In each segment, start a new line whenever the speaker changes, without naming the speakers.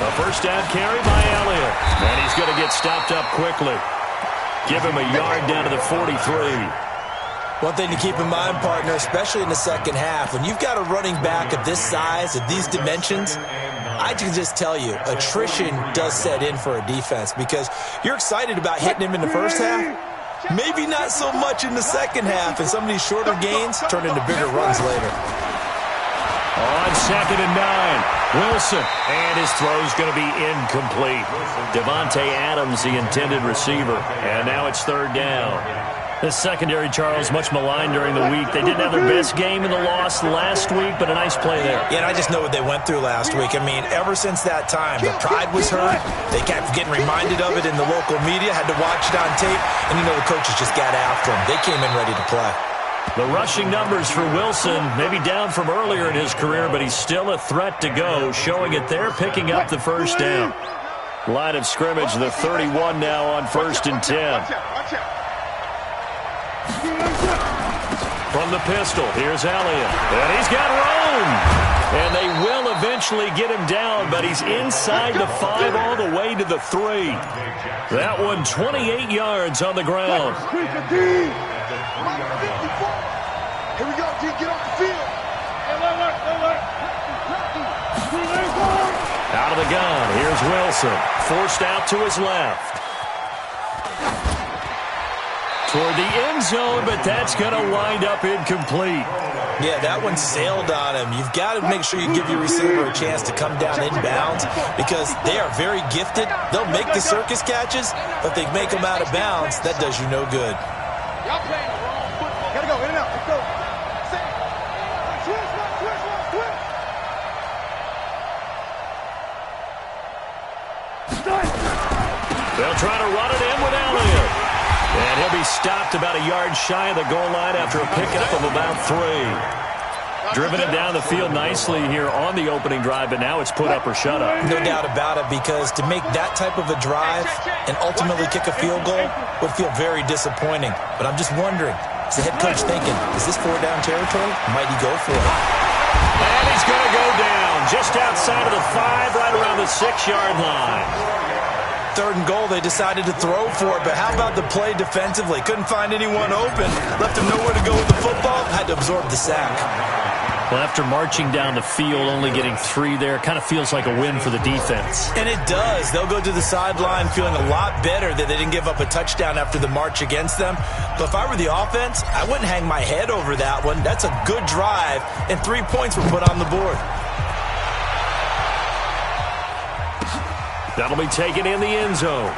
A first down carry by Elliott. And he's going to get stopped up quickly. Give him a yard down to the 43.
One thing to keep in mind, partner, especially in the second half, when you've got a running back of this size, of these dimensions, I can just tell you, attrition does set in for a defense because you're excited about hitting him in the first half. Maybe not so much in the second half, and some of these shorter gains turn into bigger runs later.
On 2nd and 9, Wilson, and his throw's going to be incomplete. Devontae Adams, the intended receiver, and now it's 3rd down. The secondary, Charles, much maligned during the week. They didn't have their best game in the loss last week, but a nice play there.
Yeah, and I just know what they went through last week. I mean, ever since that time, the pride was hurt. They kept getting reminded of it in the local media, had to watch it on tape, and you know the coaches just got after them. They came in ready to play.
The rushing numbers for Wilson, maybe down from earlier in his career, but he's still a threat to go, showing it there, picking up the first down. Line of scrimmage, the 31 now on 1st and 10. From the pistol, here's Elliott, and he's got room. And they will eventually get him down, but he's inside the 5 all the way to the 3. That one 28 yards on the ground.
Here we go, D, get off the field.
Out of the gun, here's Wilson, forced out to his left. Toward the end zone, but that's going to wind up incomplete.
Yeah, that one sailed on him. You've got to make sure you give your receiver a chance to come down inbounds because they are very gifted. They'll make the circus catches, but if they make them out of bounds, that does you no good.
Y'all playing the wrong football. Gotta go, in and out. Let's go.
They'll try to run it in with Elliott. And he'll be stopped about a yard shy of the goal line after a pickup of about 3. Driven it down the field nicely here on the opening drive, but now it's put up or shut up.
No doubt about it, because to make that type of a drive and ultimately kick a field goal would feel very disappointing. But I'm just wondering, is the head coach thinking, is this 4-down territory? Might he go for it?
And he's going to go down just outside of the 5, right around the 6-yard line.
3rd and goal, they decided to throw for it, but how about the play defensively? Couldn't find anyone open, left him nowhere to go with the football, had to absorb the sack.
Well, after marching down the field, only getting 3 there, kind of feels like a win for the defense.
And it does. They'll go to the sideline feeling a lot better that they didn't give up a touchdown after the march against them. But if I were the offense, I wouldn't hang my head over that one. That's a good drive, and 3 points were put on the board.
That'll be taken in the end zone.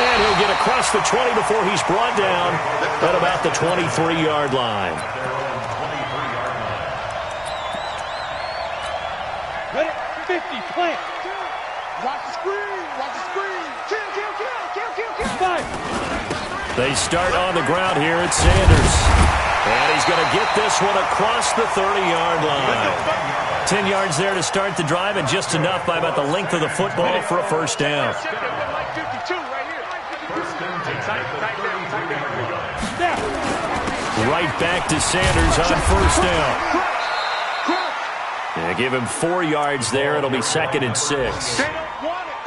And he'll get across the 20 before he's brought down at about the 23-yard line.
Ready? 50, plant. Watch the screen. Watch the screen. Kill. 5.
They start on the ground here at Sanders. And he's going to get this one across the 30-yard line. 10 yards there to start the drive, and just enough by about the length of the football for a first down. Right back to Sanders on first down. Yeah, give him 4 yards there. It'll be 2nd and 6.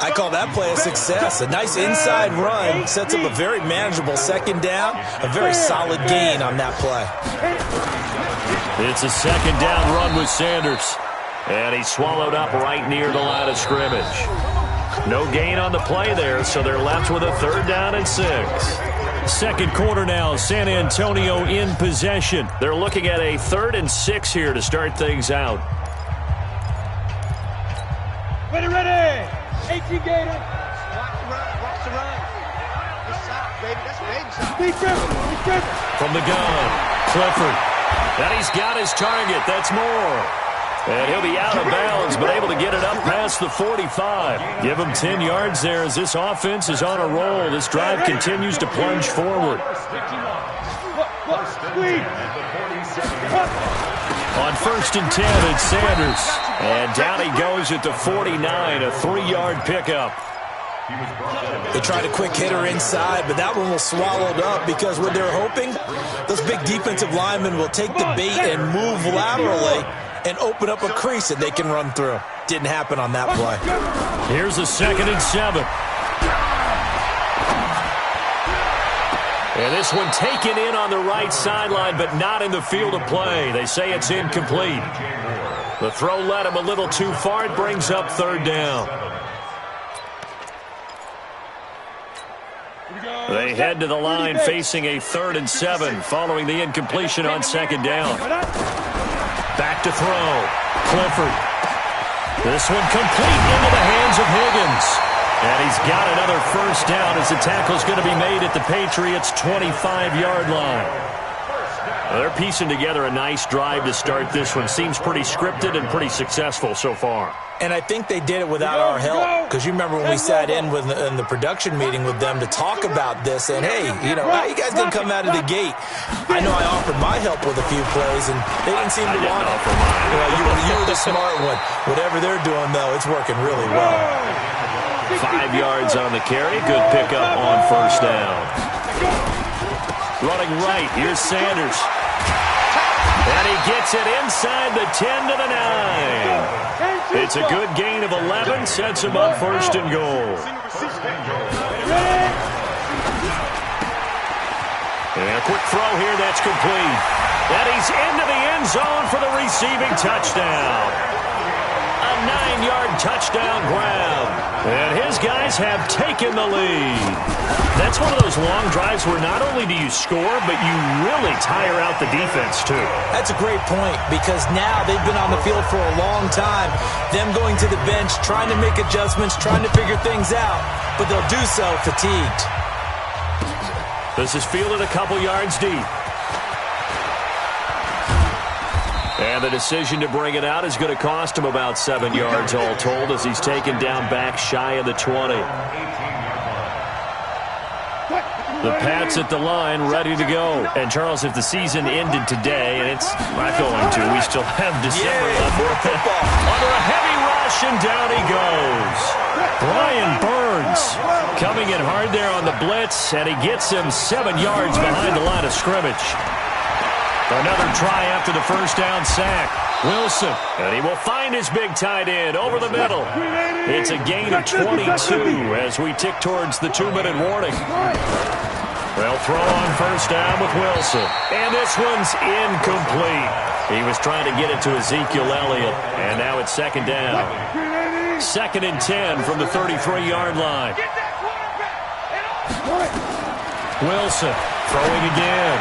I call that play a success. A nice inside run sets up a very manageable 2nd down. A very solid gain on that play.
It's a 2nd down run with Sanders. And he's swallowed up right near the line of scrimmage. No gain on the play there, so they're left with a 3rd down and 6. 2nd quarter now, San Antonio in possession. They're looking at a 3rd and 6 here to start things out.
Ready. 18 Gator. Watch the run. Good shot, baby. That's a baby shot. Be careful.
From the gun, Clifford. And he's got his target. That's more. And he'll be out of bounds, but able to get it up past the 45. Give him 10 yards there as this offense is on a roll. This drive continues to plunge forward. On 1st and 10, it's Sanders. And down he goes at the 49, a 3-yard pickup.
They tried a quick hitter inside, but that one was swallowed up because what they're hoping, those big defensive linemen will take the bait and move laterally and open up a crease that they can run through. Didn't happen on that play.
Here's a 2nd and 7. And this one taken in on the right sideline, but not in the field of play. They say it's incomplete. The throw led him a little too far. It brings up 3rd down. They head to the line facing a 3rd and 7 following the incompletion on 2nd down. Back to throw. Clifford. This one complete into the hands of Higgins. And he's got another 1st down as the tackle's going to be made at the Patriots' 25-yard line. Well, they're piecing together a nice drive to start this one. Seems pretty scripted and pretty successful so far.
And I think they did it without our help. Because you remember when we sat in the production meeting with them to talk about this. And, hey, how you guys going to come out of the gate? I know I offered my help with a few plays, and they didn't seem to want it. You were the smart one. Whatever they're doing, though, it's working really well.
5 yards on the carry. Good pickup on 1st down. Running right. Here's Sanders. And he gets it inside the 10 to the 9. It's a good gain of 11. Sets him up 1st and goal. And a quick throw here. That's complete. And he's into the end zone for the receiving touchdown. A 9-yard touchdown grab. And his guys have taken the lead. That's one of those long drives where not only do you score, but you really tire out the defense, too.
That's a great point, because now they've been on the field for a long time. Them going to the bench, trying to make adjustments, trying to figure things out, but they'll do so fatigued.
This is fielded a couple yards deep. And the decision to bring it out is going to cost him about 7 yards all told as he's taken down back shy of the 20. The Pats at the line, ready to go. And, Charles, if the season ended today, and it's not going to, we still have December left. Under a heavy rush, and down he goes. Brian Burns coming in hard there on the blitz, and he gets him 7 yards behind the line of scrimmage. Another try after the 1st down sack. Wilson, and he will find his big tight end over the middle. It's a gain of 22 as we tick towards the 2-minute warning. They'll throw on 1st down with Wilson. And this one's incomplete. He was trying to get it to Ezekiel Elliott, and now it's 2nd down. 2nd and 10 from the 33-yard line. Wilson throwing again.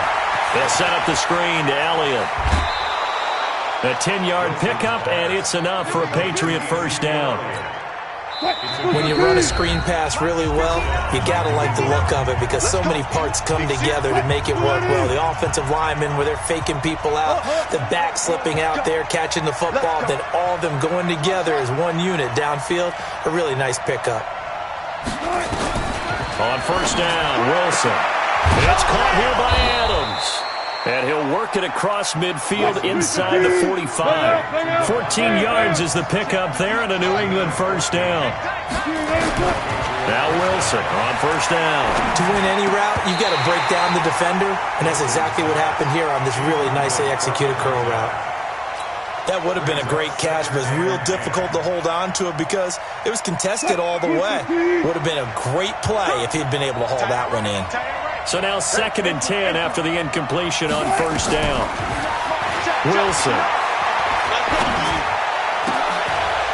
They'll set up the screen to Elliott. A 10-yard pickup, and it's enough for a Patriot 1st down.
When you run a screen pass really well, you got to like the look of it because so many parts come together to make it work well. The offensive linemen, where they're faking people out, the back slipping out there, catching the football, then all of them going together as one unit downfield. A really nice pickup.
On 1st down, Wilson. It's caught here by Adams. And he'll work it across midfield inside the 45. 14 yards is the pickup there, and a New England 1st down. Now Wilson on 1st down.
To win any route, you got to break down the defender, and that's exactly what happened here on this really nicely executed curl route. That would have been a great catch, but it's real difficult to hold on to it because it was contested all the way. Would have been a great play if he'd been able to haul that one in.
So now 2nd and 10 after the incompletion on 1st down. Wilson.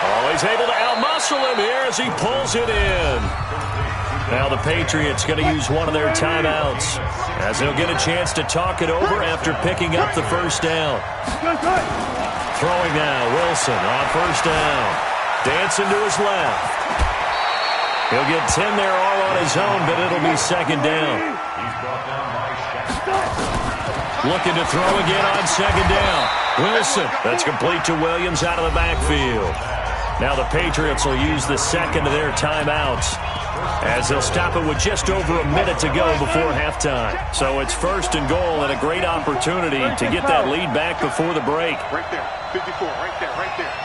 Oh, he's able to outmuscle him here as he pulls it in. Now the Patriots going to use one of their timeouts as they'll get a chance to talk it over after picking up the 1st down. Throwing now, Wilson on 1st down. Dancing to his left. He'll get 10 there all on his own, but it'll be 2nd down. Looking to throw again on 2nd down. Wilson. That's complete to Williams out of the backfield. Now the Patriots will use the 2nd of their timeouts as they'll stop it with just over a minute to go before halftime. So it's 1st and goal and a great opportunity to get that lead back before the break.
Right there, 54, right there,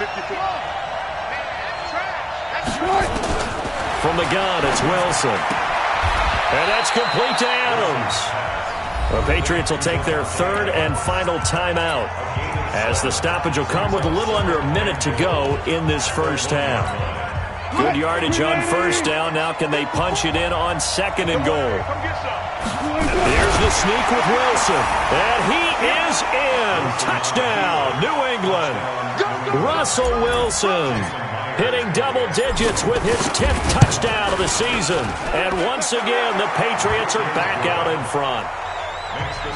54.
From the gun, it's Wilson. And that's complete to Adams. The Patriots will take their 3rd and final timeout. as the stoppage will come with a little under a minute to go in this first half. Good yardage on first down. Now can they punch it in on second and goal? Here's the sneak with Wilson. And he is in. Touchdown, New England. Russell Wilson hitting double digits with his 10th touchdown of the season. And once again, the Patriots are back out in front.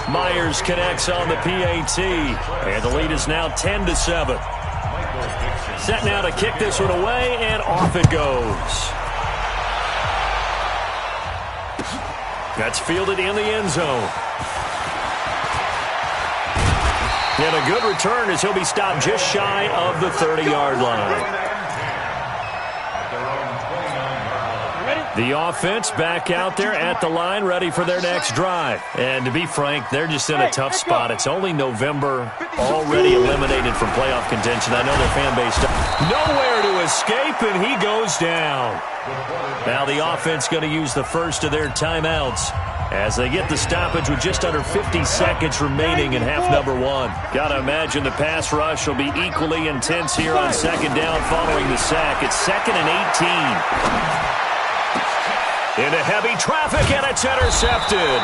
Myers connects on the PAT. And the lead is now 10-7. Set now to kick this one away, and off it goes. That's fielded in the end zone. And a good return as he'll be stopped just shy of the 30-yard line. The offense back out there at the line, ready for their next drive. And to be frank, they're just in a tough spot. It's only November, already eliminated from playoff contention. I know their fan base nowhere to escape, and he goes down. Now the offense going to use the first of their timeouts as they get the stoppage with just under 50 seconds remaining in half number one. Got to imagine the pass rush will be equally intense here on second down following the sack. It's 2nd and 18. Into heavy traffic, and it's intercepted.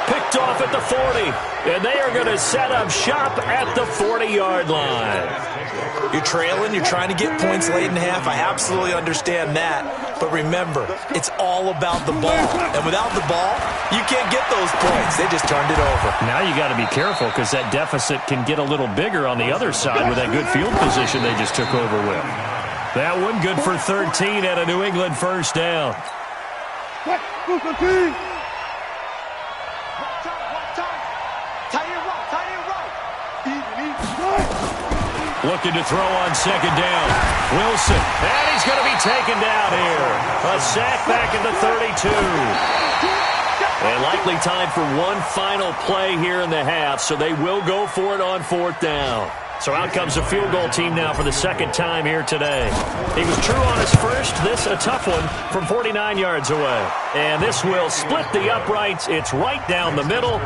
Picked off at the 40, and they are going to set up shop at the 40-yard line.
You're trailing, you're trying to get points late in half. I absolutely understand that. But remember, it's all about the ball. And without the ball, you can't get those points. They just turned it over.
Now you got to be careful because that deficit can get a little bigger on the other side with that good field position they just took over with. That one good for 13 at a New England first down. Looking to throw on second down. Wilson, and he's going to be taken down here. A sack back at the 32. And likely time for one final play here in the half, so they will go for it on fourth down. So out comes the field goal team now for the second time here today. He was true on his first. This a tough one from 49 yards away. And this will split the uprights. It's right down the middle.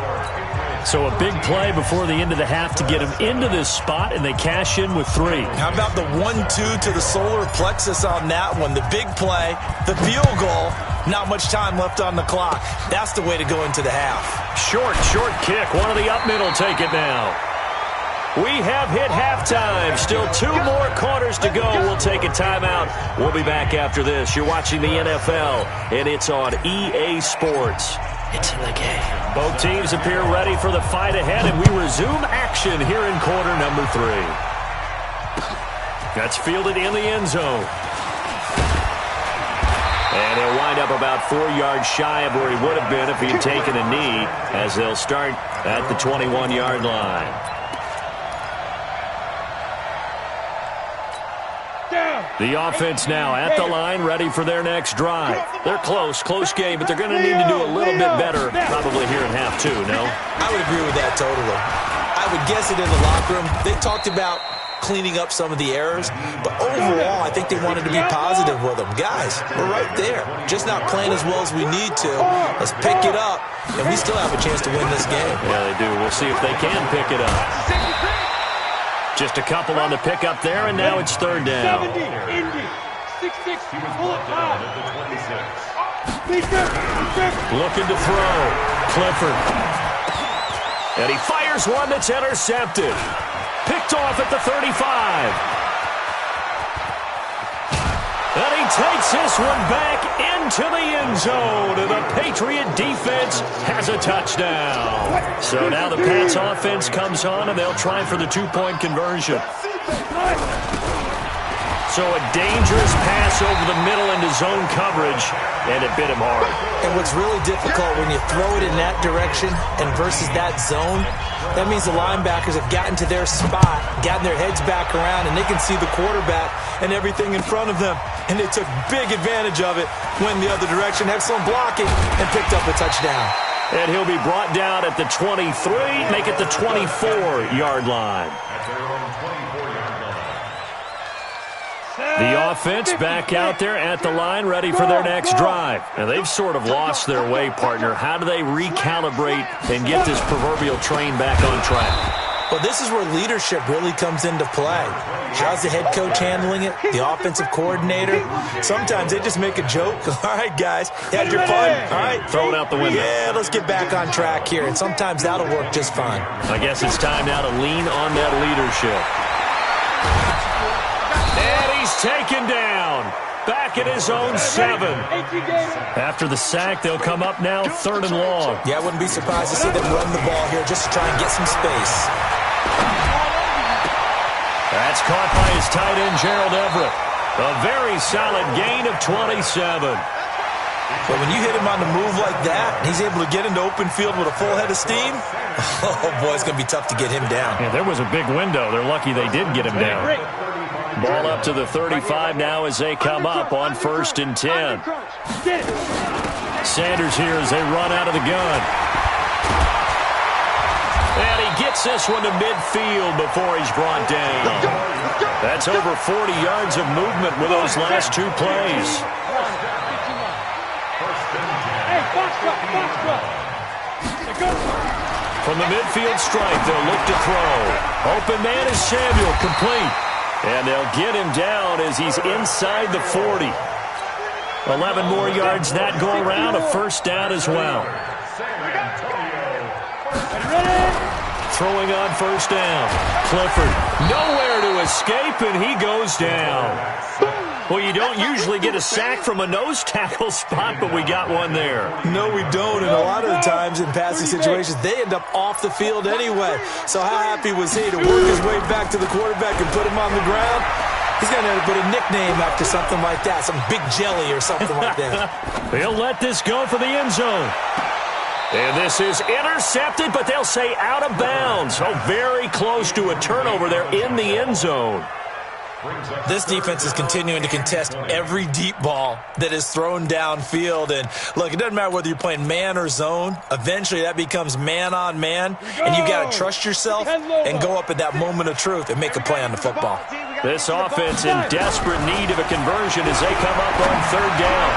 So a big play before the end of the half to get him into this spot, and they cash in with 3.
How about the 1-2 to the solar plexus on that one? The big play, the field goal, not much time left on the clock. That's the way to go into the half.
Short kick. One of the up middle take it now. We have hit halftime. Still 2 more quarters to go. We'll take a timeout. We'll be back after this. You're watching the NFL, and it's on EA Sports. It's in the game. Both teams appear ready for the fight ahead, and we resume action here in quarter number 3. That's fielded in the end zone. And he'll wind up about 4 yards shy of where he would have been if he had taken a knee, as they'll start at the 21-yard line. The offense now at the line, ready for their next drive. They're close game, but they're going to need to do a little bit better probably here in half 2, no?
I would agree with that totally. I would guess it in the locker room. They talked about cleaning up some of the errors, but overall, I think they wanted to be positive with them. Guys, we're right there. Just not playing as well as we need to. Let's pick it up, and we still have a chance to win this game.
Yeah, they do. We'll see if they can pick it up. Just a couple on the pickup there, and now it's third down.
70, Indy, 6-6, pull it 5.
Looking to throw. Clifford. And he fires one that's intercepted. Picked off at the 35. And he takes this one back into the end zone, and the Patriot defense has a touchdown. So now the Pats offense comes on, and they'll try for the 2-point conversion. So a dangerous pass over the middle into zone coverage, and it bit him hard.
And what's really difficult when you throw it in that direction and versus that zone, that means the linebackers have gotten to their spot, gotten their heads back around, and they can see the quarterback and everything in front of them. And they took big advantage of it, went the other direction, excellent blocking, and picked up a touchdown.
And he'll be brought down at the 23, make it the 24-yard line. The offense back out there at the line, ready for their next drive. And they've sort of lost their way, partner. How do they recalibrate and get this proverbial train back on track?
Well, this is where leadership really comes into play. How's the head coach handling it? The offensive coordinator? Sometimes they just make a joke. All right, guys, you had your fun? All right.
Throw it out the window.
Yeah, let's get back on track here, and sometimes that'll work just fine.
I guess it's time now to lean on that leadership. And he's taken down. Back at his own 7. After the sack, they'll come up now 3rd and long.
Yeah, I wouldn't be surprised to see them run the ball here just to try and get some space.
That's caught by his tight end, Gerald Everett. A very solid gain of 27.
But when you hit him on the move like that, and he's able to get into open field with a full head of steam, oh, boy, it's going to be tough to get him down.
Yeah, there was a big window. They're lucky they did get him down. Ball up to the 35 now as they come up on 1st and 10. Sanders here as they run out of the gun. And he gets this one to midfield before he's brought down. That's over 40 yards of movement with those last 2 plays. From the midfield strike, they'll look to throw. Open man is Samuel, complete. And they'll get him down as he's inside the 40. 11 more yards that go around, a 1st down as well. Throwing on 1st down. Clifford nowhere to escape, and he goes down. Well, you don't usually get a sack from a nose tackle spot, but we got one there.
No, we don't, and a lot of the times in passing situations, they end up off the field anyway. So how happy was he to work his way back to the quarterback and put him on the ground? He's going to have to put a nickname after something like that, some Big Jelly or something like that.
They'll let this go for the end zone. And this is intercepted, but they'll say out of bounds. Oh, very close to a turnover there in the end zone.
This defense is continuing to contest every deep ball that is thrown downfield. And, look, it doesn't matter whether you're playing man or zone. Eventually, that becomes man-on-man, and you've got to trust yourself and go up at that moment of truth and make a play on the football.
This offense in desperate need of a conversion as they come up on 3rd down.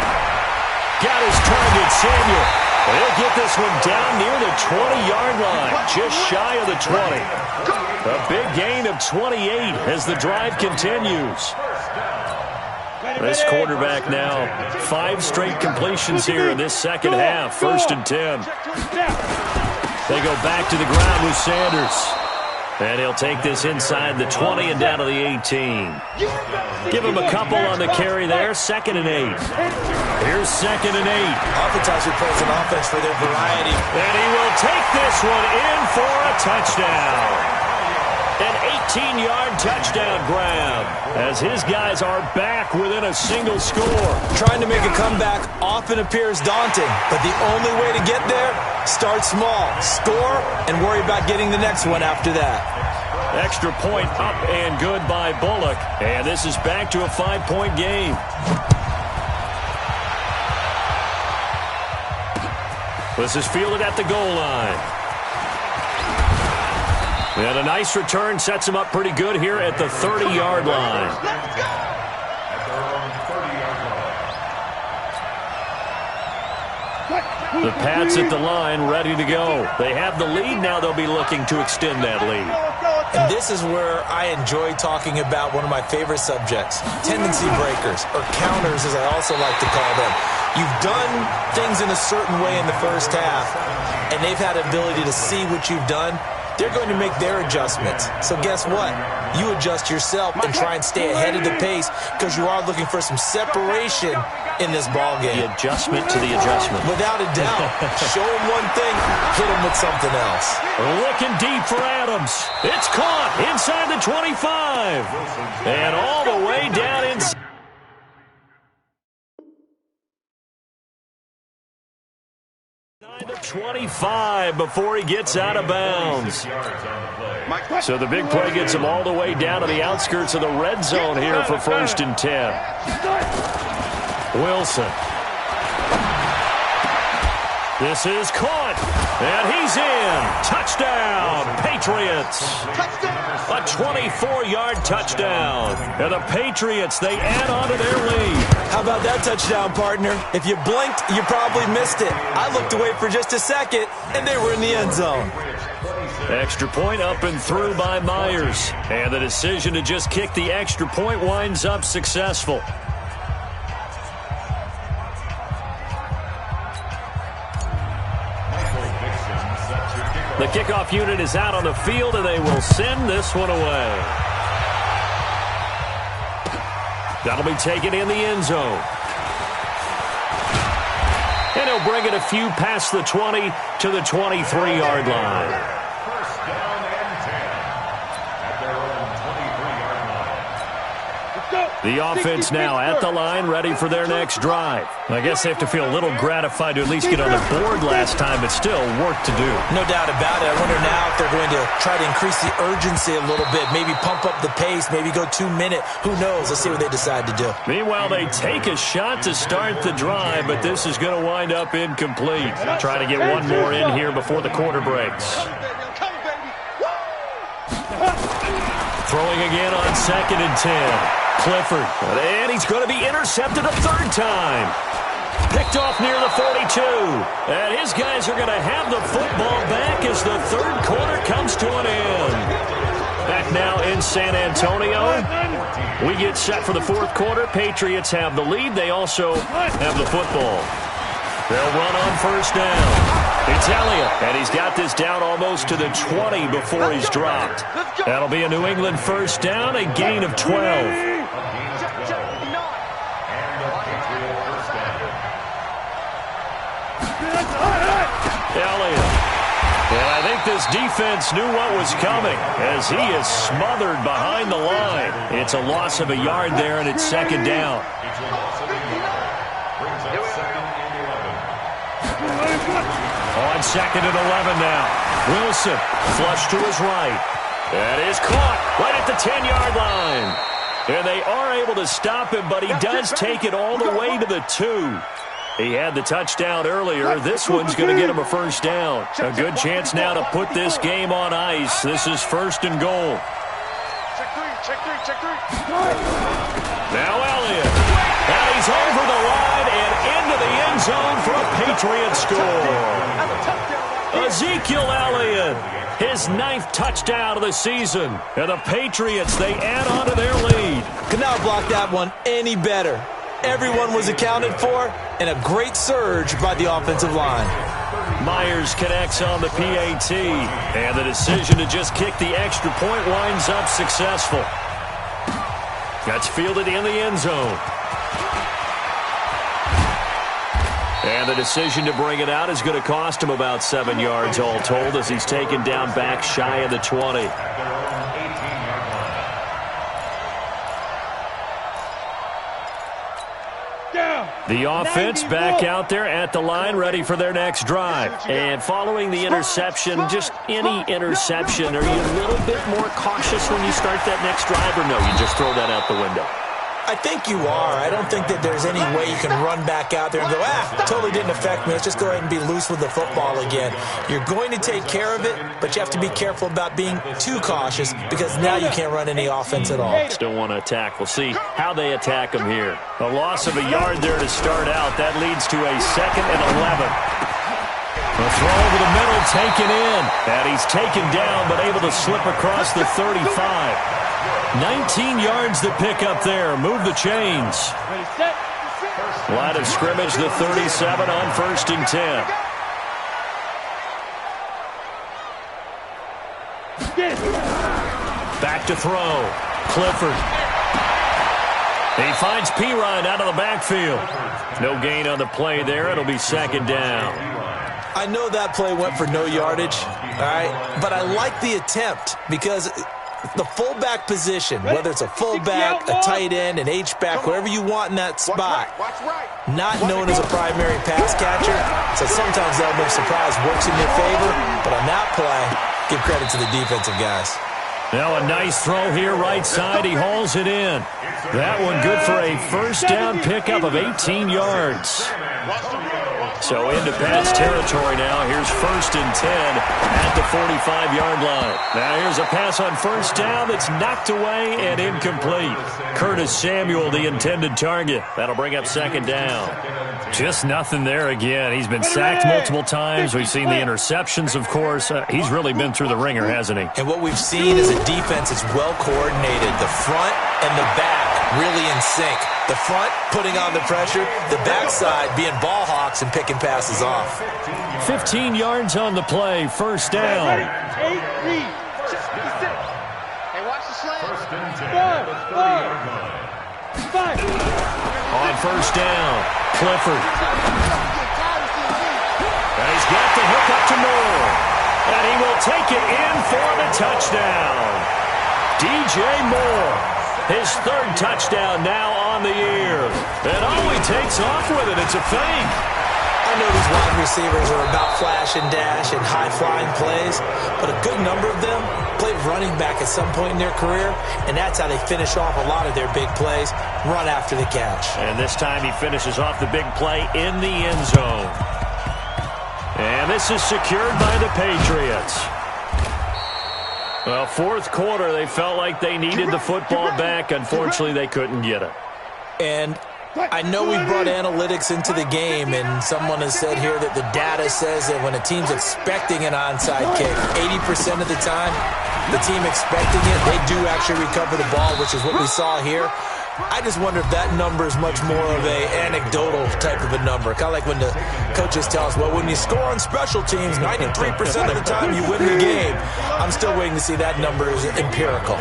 Got his target, Samuel. They'll get this one down near the 20-yard line, just shy of the 20. A big gain of 28 as the drive continues. This quarterback now, 5 straight completions here in this second half, 1st and 10. They go back to the ground with Sanders. And he'll take this inside the 20 and down to the 18. Give him a couple on the carry there, 2nd and 8. Here's 2nd and 8.
Oftentimes we plays an offense for their variety.
And he will take this one in for a touchdown. An 18-yard touchdown grab as his guys are back within a single score.
Trying to make a comeback often appears daunting, but the only way to get there, start small, score, and worry about getting the next one after that.
Extra point up and good by Bullock, and this is back to a 5-point game. This is fielded at the goal line. And a nice return sets him up pretty good here at the 30-yard line. The Pats at the line, ready to go. They have the lead. Now they'll be looking to extend that lead.
And this is where I enjoy talking about one of my favorite subjects, tendency breakers, or counters as I also like to call them. You've done things in a certain way in the first half, and they've had the ability to see what you've done. They're going to make their adjustments. So guess what? You adjust yourself and try and stay ahead of the pace because you are looking for some separation in this ball game.
The adjustment to the adjustment.
Without a doubt. Show them one thing, hit them with something else.
Looking deep for Adams. It's caught inside the 25. And all the way down inside. 25 before he gets out of bounds. So the big play gets him all the way down to the outskirts of the red zone here for 1st and 10. Wilson. This is caught, and he's in. Touchdown, Patriots. A 24-yard touchdown. And the Patriots, they add on to their lead.
How about that touchdown, partner? If you blinked, you probably missed it. I looked away for just a second, and they were in the end zone.
Extra point up and through by Myers. And the decision to just kick the extra point winds up successful. The kickoff unit is out on the field, and they will send this one away. That'll be taken in the end zone. And he'll bring it a few past the 20 to the 23-yard line.
First down and 10 at their own 23-yard line.
The offense now at the line, ready for their next drive. I guess they have to feel a little gratified to at least get on the board last time, but still work to do.
No doubt about it. I wonder now if they're going to try to increase the urgency a little bit, maybe pump up the pace, maybe go 2 minute. Who knows? Let's see what they decide to do.
Meanwhile, they take a shot to start the drive, but this is going to wind up incomplete. Try to get one more in here before the quarter breaks. Throwing again on 2nd and 10. Clifford, and he's going to be intercepted a third time. Picked off near the 42. And his guys are going to have the football back as the third quarter comes to an end. Back now in San Antonio. We get set for the fourth quarter. Patriots have the lead. They also have the football. They'll run on first down. It's Elliott, and he's got this down almost to the 20 before he's dropped. That'll be a New England first down, a gain of 12. Elliott. And I think this defense knew what was coming as he is smothered behind the line. It's a loss of a yard there, and it's second down. On 2nd and 11 now. Wilson, flush to his right. That is caught right at the 10-yard line. And they are able to stop him, but he does take it all the way to the 2. He had the touchdown earlier. This one's going to get him a first down. A good chance now to put this game on ice. This is 1st and goal. Now Elliott. And he's over the line and into the end zone for a Patriot score. Ezekiel Elliott, his 9th touchdown of the season. And the Patriots, they add on to their lead.
Could not block that one any better. Everyone was accounted for, and a great surge by the offensive line.
Myers connects on the PAT, and the decision to just kick the extra point winds up successful. That's fielded in the end zone. And the decision to bring it out is going to cost him about 7 yards all told as he's taken down back shy of the 20. The offense back out there at the line, ready for their next drive. And following the interception, just any interception, are you a little bit more cautious when you start that next drive, or no, you just throw that out the window?
I think you are. I don't think that there's any way you can run back out there and go, totally didn't affect me. Let's just go ahead and be loose with the football again. You're going to take care of it, but you have to be careful about being too cautious because now you can't run any offense at all.
Still want to attack. We'll see how they attack him here. A loss of a yard there to start out. That leads to a 2nd and 11. The throw over the middle taken in. And he's taken down but able to slip across the 35. 19 yards to pick up there. Move the chains. Line of scrimmage, the 37 on 1st and 10. Back to throw. Clifford. He finds Pirine out of the backfield. No gain on the play there. It'll be 2nd down.
I know that play went for no yardage, all right, but I like the attempt because the fullback position, whether it's a fullback, a tight end, an H-back, whoever you want in that spot, not known as a primary pass catcher, so sometimes the element of surprise works in your favor, but on that play, give credit to the defensive guys.
Now a nice throw here right side. He hauls it in. That one good for a first down pickup of 18 yards. So into pass territory now. Here's 1st and 10 at the 45-yard line. Now here's a pass on 1st down that's knocked away and incomplete. Curtis Samuel, the intended target. That'll bring up 2nd down. Just nothing there again. He's been sacked multiple times. We've seen the interceptions, of course. He's really been through the ringer, hasn't he?
And what we've seen is a defense that's well coordinated. The front and the back really in sync. The front putting on the pressure, the backside being ball hawks and picking passes off.
15 yards on the play, 1st down.
Hey, watch the slant.
1st and 10 at the 30-yard line.
On 1st down, Clifford. And he's got the hook up to Moore. And he will take it in for the touchdown. DJ Moore, his 3rd touchdown now on the year. And he takes off with it. It's a fake.
I know these wide receivers are about flash and dash and high-flying plays, but a good number of them played running back at some point in their career, and that's how they finish off a lot of their big plays, run after the catch.
And this time he finishes off the big play in the end zone. And this is secured by the Patriots. Well, 4th quarter, they felt like they needed the football back. Unfortunately, they couldn't get it.
And I know we brought analytics into the game, and someone has said here that the data says that when a team's expecting an onside kick, 80% of the time, the team expecting it, they do actually recover the ball, which is what we saw here. I just wonder if that number is much more of a anecdotal type of a number. Kind of like when the coaches tell us, well, when you score on special teams, 93% of the time you win the game. I'm still waiting to see that number is empirical.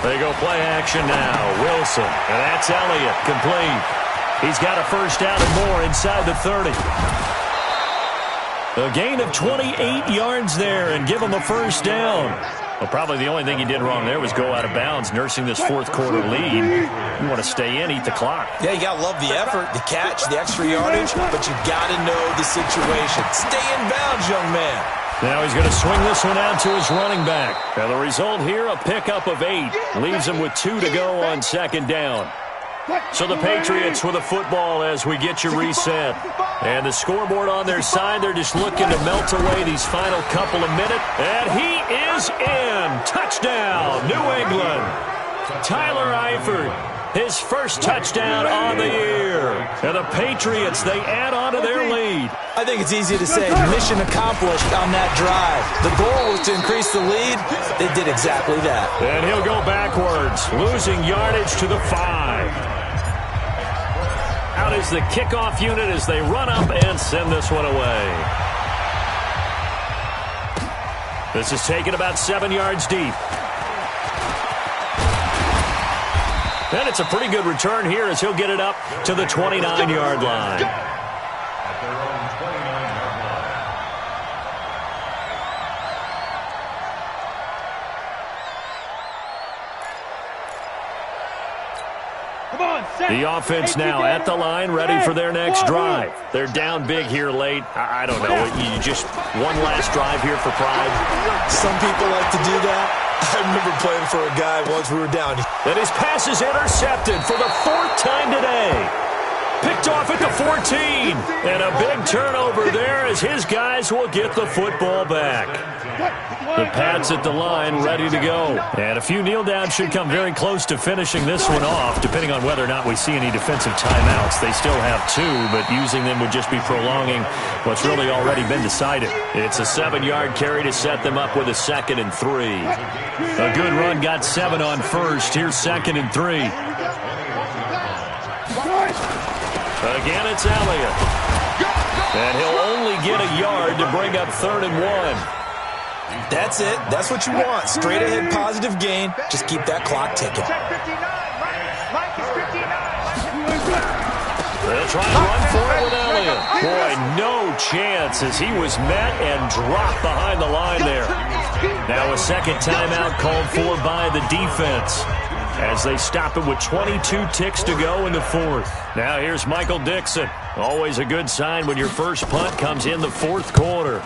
They go play action now. Wilson, and that's Elliott, complete. He's got a 1st down and more inside the 30. A gain of 28 yards there and give him a 1st down. Well, probably the only thing he did wrong there was go out of bounds, nursing this 4th quarter lead. You want to stay in, eat the clock.
Yeah, you got to love the effort, the catch, the extra yardage, but you got to know the situation. Stay in bounds, young man.
Now he's going to swing this one out to his running back. And the result here, a pickup of 8. Leaves him with 2 to go on 2nd down. So the Patriots with a football as we get you reset. And the scoreboard on their side, they're just looking to melt away these final couple of minutes. And he is in. Touchdown, New England. Tyler Eifert, his 1st touchdown on the year. And the Patriots, they add on to their lead.
I think it's easy to say mission accomplished on that drive. The goal was to increase the lead. They did exactly that.
And he'll go backwards, losing yardage to the 5. Out is the kickoff unit as they run up and send this one away. This is taken about 7 yards deep. And it's a pretty good return here as he'll get it up to the 29-yard line.
At their own 29-yard line.
The offense now at the line, ready for their next drive. They're down big here late. I don't know. You just one last drive here for pride.
Some people like to do that. I remember playing for a guy once we were down.
And his pass is intercepted for the 4th time today. Picked off at the 14. And a big turnover there as his guys will get the football back. The Pats at the line, ready to go. And a few kneel downs should come very close to finishing this one off, depending on whether or not we see any defensive timeouts. They still have 2, but using them would just be prolonging what's really already been decided. It's a 7-yard carry to set them up with a 2nd and 3. A good run got 7 on 1st. Here's 2nd and 3. Again, it's Elliott. And he'll only get a yard to bring up 3rd and 1.
That's it. That's what you want. Straight ahead positive gain. Just keep that clock ticking.
They'll try to run for it with Elliott. Boy, no chance as he was met and dropped behind the line there. Now a 2nd timeout called for by the defense as they stop it with 22 ticks to go in the 4th. Now here's Michael Dixon. Always a good sign when your first punt comes in the 4th quarter.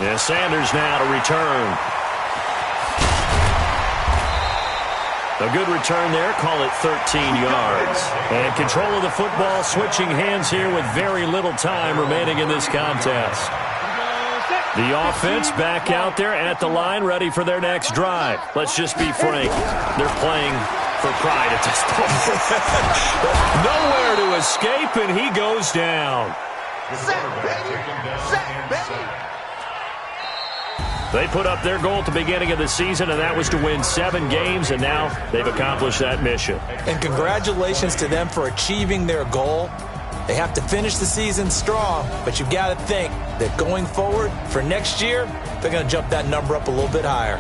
Yeah, Sanders now to return. A good return there. Call it 13 yards. And control of the football switching hands here with very little time remaining in this contest. The offense back out there at the line, ready for their next drive. Let's just be frank. They're playing for pride at this point. Nowhere to escape, and he goes down.
Sack, baby. Sack, baby.
They put up their goal at the beginning of the season, and that was to win 7 games, and now they've accomplished that mission.
And congratulations to them for achieving their goal. They have to finish the season strong, but you've got to think that going forward for next year, they're going to jump that number up a little bit higher.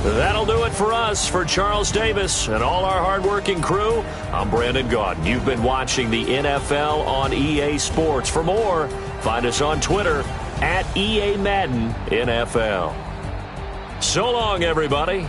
That'll do it for us. For Charles Davis and all our hardworking crew, I'm Brandon Gaudin. You've been watching the NFL on EA Sports. For more, find us on Twitter at EA Madden NFL. So long, everybody.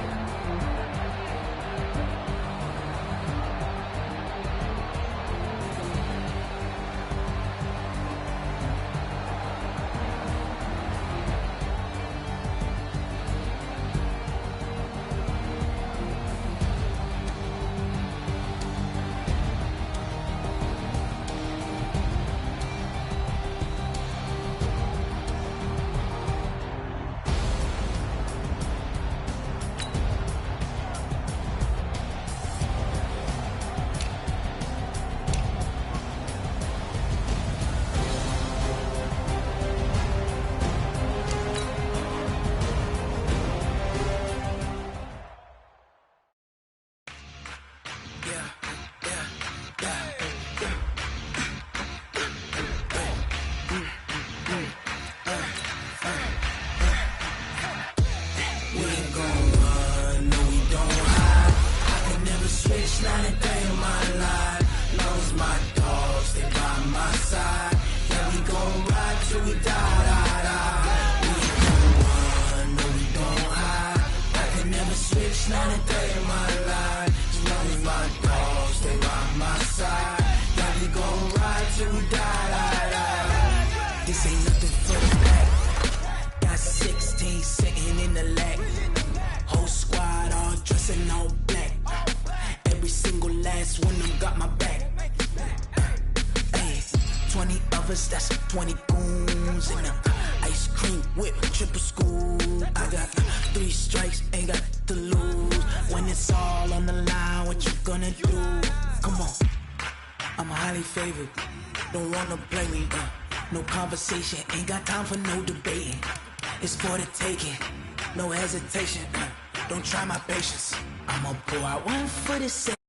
This ain't nothing for the back. Got 16 sitting in the lag. Whole squad all dressing all black. Every single last one of them got my back. Hey, 20 of us, that's 20 goons in the ice cream whip, triple scoop. I got 3 strikes, ain't got to lose. When it's all on the line, what you gonna do? Come on, I'm highly favored. Don't wanna play me, no conversation, ain't got time for no debating. It's for the taking, no hesitation, don't try my patience. I'ma pour out one for the sake.